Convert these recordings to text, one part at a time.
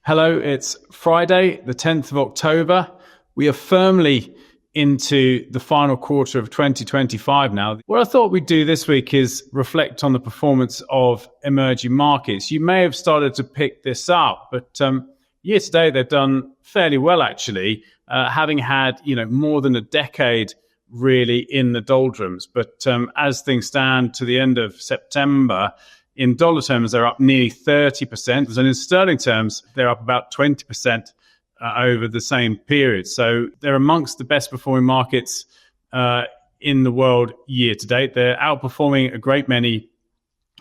Hello, it's Friday, the 10th of October. We are firmly into the final quarter of 2025 now. What I thought we'd do this week is reflect on the performance of emerging markets. You may have started to pick this up, but year to date they've done fairly well actually, having had more than a decade really in the doldrums. But as things stand to the end of September, in dollar terms, they're up nearly 30%, and in sterling terms, they're up about 20% over the same period. So they're amongst the best performing markets in the world year to date. They're outperforming a great many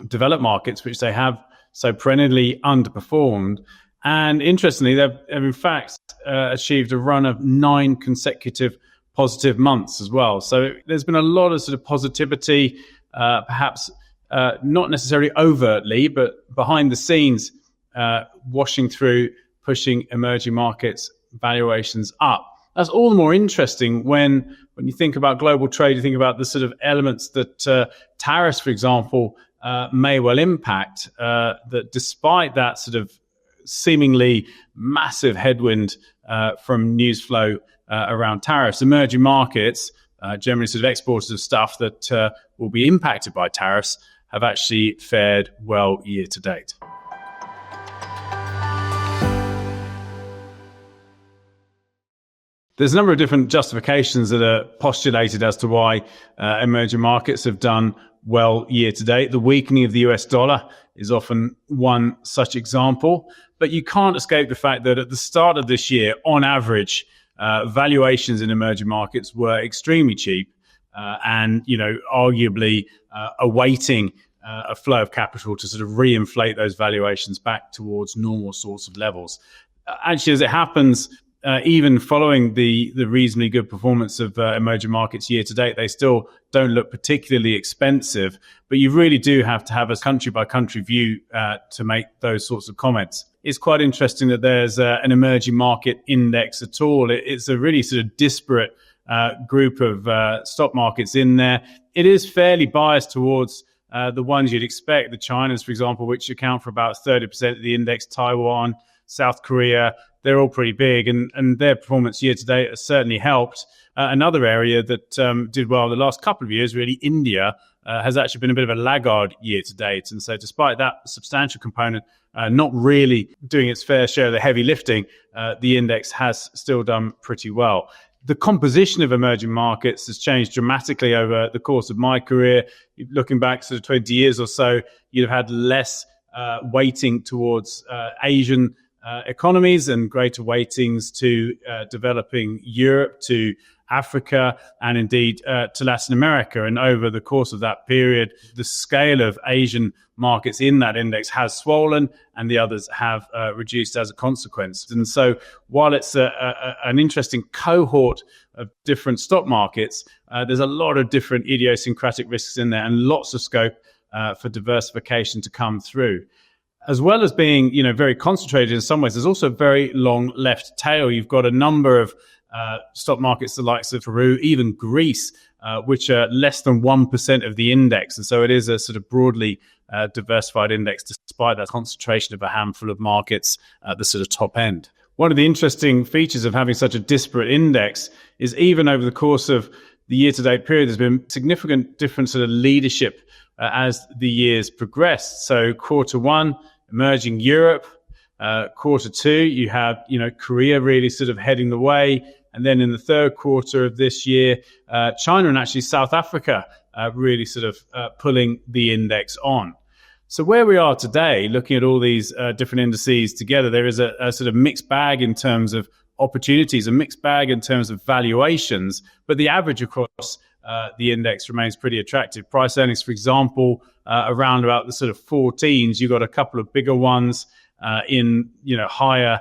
developed markets, which they have so perennially underperformed. And interestingly, they've in fact achieved a run of 9 consecutive positive months as well. So there's been a lot of sort of positivity, perhaps not necessarily overtly, but behind the scenes, washing through, pushing emerging markets valuations up. That's all the more interesting when you think about global trade, you think about the sort of elements that tariffs, for example, may well impact, that despite that sort of seemingly massive headwind from news flow around tariffs, emerging markets, generally sort of exporters of stuff that will be impacted by tariffs, have actually fared well year to date. There's a number of different justifications that are postulated as to why emerging markets have done well year to date. The weakening of the US dollar is often one such example, but you can't escape the fact that at the start of this year, on average, valuations in emerging markets were extremely cheap and, arguably awaiting a flow of capital to sort of reinflate those valuations back towards normal sorts of levels. Actually, as it happens, even following the reasonably good performance of emerging markets year to date, they still don't look particularly expensive. But you really do have to have a country-by-country view to make those sorts of comments. It's quite interesting that there's an emerging market index at all. It's a really sort of disparate group of stock markets in there. It is fairly biased towards the ones you'd expect, the Chinas, for example, which account for about 30% of the index, Taiwan, South Korea. They're all pretty big, and their performance year to date has certainly helped. Another area that did well the last couple of years, really, India, has actually been a bit of a laggard year to date. And so despite that substantial component not really doing its fair share of the heavy lifting, the index has still done pretty well. The composition of emerging markets has changed dramatically over the course of my career. Looking back sort of 20 years or so, you'd have had less weighting towards Asian economies and greater weightings to developing Europe, to Africa, and indeed to Latin America. And over the course of that period, the scale of Asian markets in that index has swollen and the others have reduced as a consequence. And so while it's an interesting cohort of different stock markets, there's a lot of different idiosyncratic risks in there and lots of scope for diversification to come through. As well as being, very concentrated in some ways, there's also a very long left tail. You've got a number of stock markets, the likes of Peru, even Greece, which are less than 1% of the index. And so it is a sort of broadly diversified index, despite that concentration of a handful of markets at the sort of top end. One of the interesting features of having such a disparate index is even over the course of the year-to-date period, there's been significant different sort of leadership as the years progressed. So quarter one, emerging Europe. Quarter two, you have, Korea really sort of heading the way. And then in the third quarter of this year, China and actually South Africa really sort of pulling the index on. So where we are today, looking at all these different indices together, there is a sort of mixed bag in terms of opportunities, a mixed bag in terms of valuations, but the average across the index remains pretty attractive. Price earnings, for example, around about the sort of 14s. You've got a couple of bigger ones in higher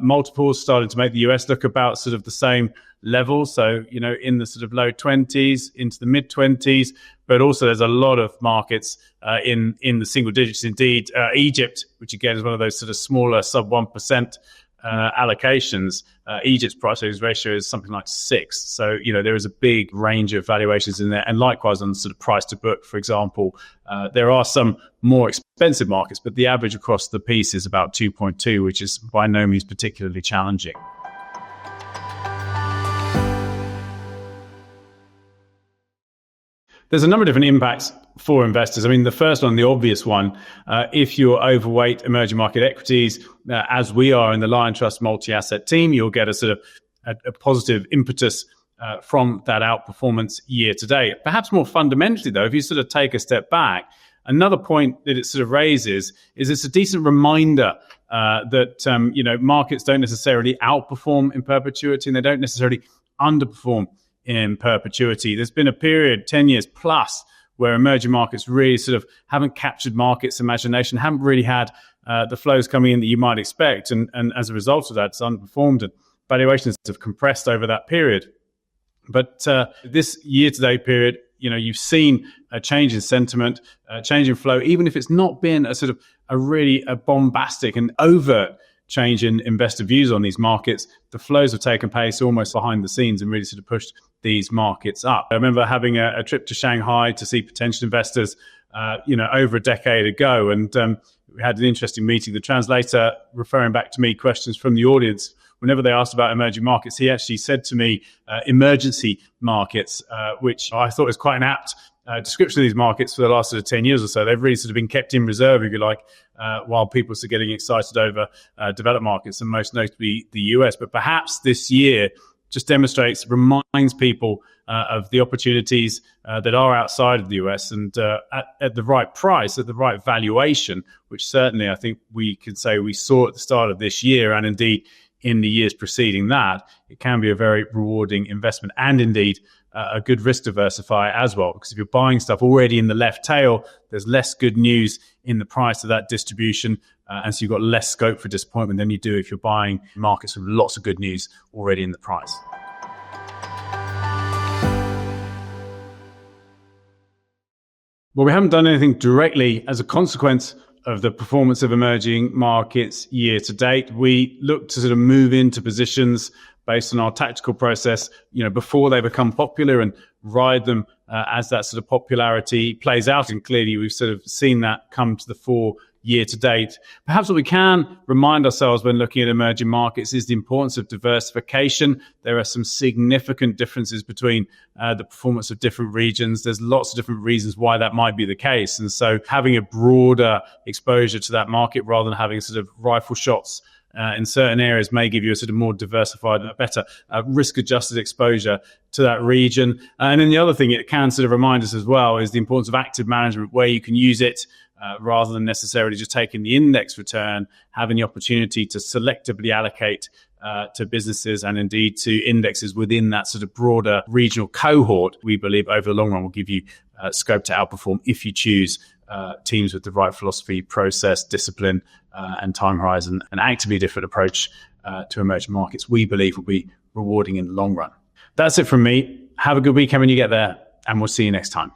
multiples starting to make the US look about sort of the same level. So, in the sort of low 20s into the mid 20s, but also there's a lot of markets in the single digits. Indeed, Egypt, which again is one of those sort of smaller sub 1% allocations, Egypt's price earnings ratio is something like 6. So, there is a big range of valuations in there. And likewise on sort of price to book, for example, there are some more expensive markets, but the average across the piece is about 2.2, which is by no means particularly challenging. There's a number of different impacts for investors. I mean, the first one, the obvious one, if you're overweight emerging market equities, as we are in the Lion Trust multi-asset team, you'll get a sort of a positive impetus from that outperformance year to date. Perhaps more fundamentally, though, if you sort of take a step back, another point that it sort of raises is it's a decent reminder that markets don't necessarily outperform in perpetuity, and they don't necessarily underperform in perpetuity. There's been a period, 10 years plus, where emerging markets really sort of haven't captured markets' imagination, haven't really had the flows coming in that you might expect. And as a result of that, it's underperformed and valuations have compressed over that period. But this year-to-date period, you've seen a change in sentiment, a change in flow, even if it's not been a sort of a bombastic and overt change in investor views on these markets. The flows have taken place almost behind the scenes and really sort of pushed these markets up. I remember having a trip to Shanghai to see potential investors, over a decade ago, and we had an interesting meeting. The translator, referring back to me questions from the audience, whenever they asked about emerging markets, he actually said to me, emergency markets, which I thought was quite an apt description of these markets for the last sort of 10 years or so. They've really sort of been kept in reserve, if you like, while people are getting excited over developed markets, and most notably the US. But perhaps this year just reminds people of the opportunities that are outside of the US, and at the right price, at the right valuation, which certainly I think we can say we saw at the start of this year, and indeed in the years preceding that. It can be a very rewarding investment, and indeed a good risk diversifier as well, because if you're buying stuff already in the left tail, there's less good news in the price of that distribution, and so you've got less scope for disappointment than you do if you're buying markets with lots of good news already in the price. Well, we haven't done anything directly as a consequence of the performance of emerging markets year to date. We look to sort of move into positions based on our tactical process, before they become popular, and ride them as that sort of popularity plays out. And clearly we've sort of seen that come to the fore year to date. Perhaps what we can remind ourselves when looking at emerging markets is the importance of diversification. There are some significant differences between the performance of different regions. There's lots of different reasons why that might be the case. And so having a broader exposure to that market rather than having sort of rifle shots in certain areas may give you a sort of more diversified, better risk-adjusted exposure to that region. And then the other thing it can sort of remind us as well is the importance of active management, where you can use it rather than necessarily just taking the index return, having the opportunity to selectively allocate to businesses and indeed to indexes within that sort of broader regional cohort. We believe over the long run will give you scope to outperform if you choose teams with the right philosophy, process, discipline, and time horizon, an actively different approach to emerging markets. We believe will be rewarding in the long run. That's it from me. Have a good weekend when you get there, and we'll see you next time.